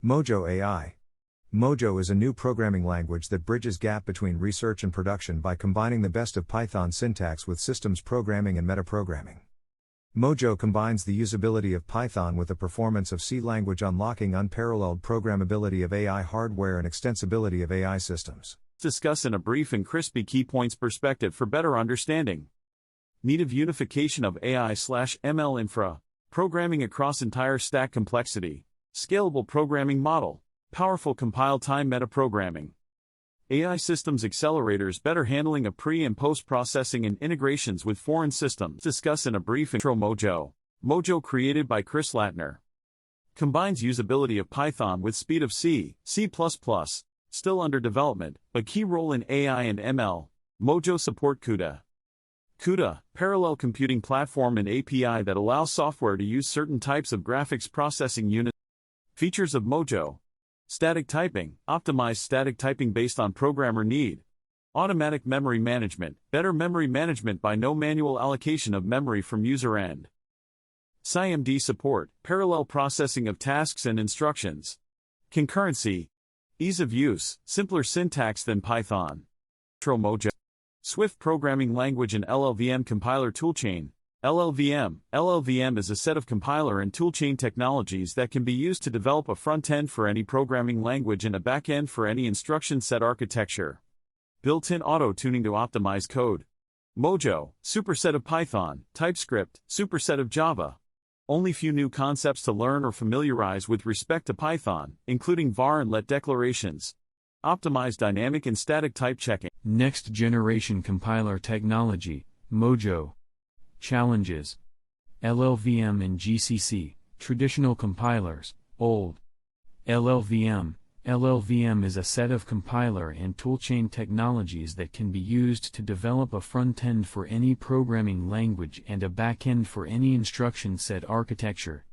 Mojo AI. Mojo is a new programming language that bridges gap between research and production by combining the best of Python syntax with systems programming and metaprogramming. Mojo combines the usability of Python with the performance of C language, unlocking unparalleled programmability of AI hardware and extensibility of AI systems. Discuss in a brief and crispy key points perspective for better understanding. Need of unification of AI/ML infra, programming across entire stack complexity, scalable programming model, powerful compile time metaprogramming. AI systems accelerators, better handling of pre- and post-processing and integrations with foreign systems. Discuss in a brief intro. Mojo, created by Chris Latner, combines usability of Python with speed of C, C++, still under development, but key role in AI and ML. Mojo support CUDA. CUDA, parallel computing platform and API that allows software to use certain types of graphics processing units. Features of Mojo: static typing, optimized static typing based on programmer need. Automatic memory management, better memory management by no manual allocation of memory from user end. SIMD support, parallel processing of tasks and instructions. Concurrency, ease of use, simpler syntax than Python. Mojo. Swift programming language and LLVM compiler toolchain. LLVM is a set of compiler and toolchain technologies that can be used to develop a front-end for any programming language and a back-end for any instruction set architecture. Built-in auto-tuning to optimize code. Mojo, superset of Python, TypeScript, superset of Java. Only few new concepts to learn or familiarize with respect to Python, including var and let declarations. Optimize dynamic and static type checking. Next generation compiler technology, Mojo. Challenges: LLVM and GCC, traditional compilers, old. LLVM is a set of compiler and toolchain technologies that can be used to develop a front-end for any programming language and a back-end for any instruction set architecture.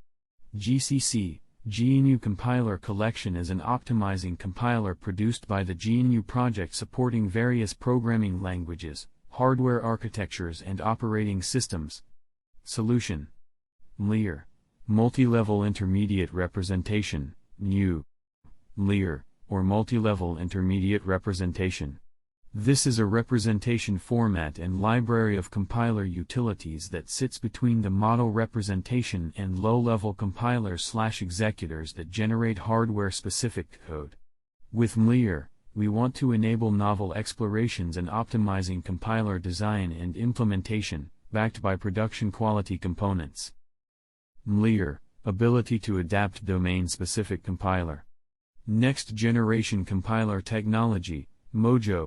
GCC, GNU Compiler Collection, is an optimizing compiler produced by the GNU project supporting various programming languages, hardware architectures and operating systems. Solution: MLIR, Multi-Level Intermediate Representation, MU. MLIR, or Multi-Level Intermediate Representation. This is a representation format and library of compiler utilities that sits between the model representation and low-level compilers/executors that generate hardware-specific code. With MLIR, we want to enable novel explorations and optimizing compiler design and implementation, backed by production-quality components. MLIR, ability to adapt domain-specific compiler. Next-generation compiler technology, Mojo.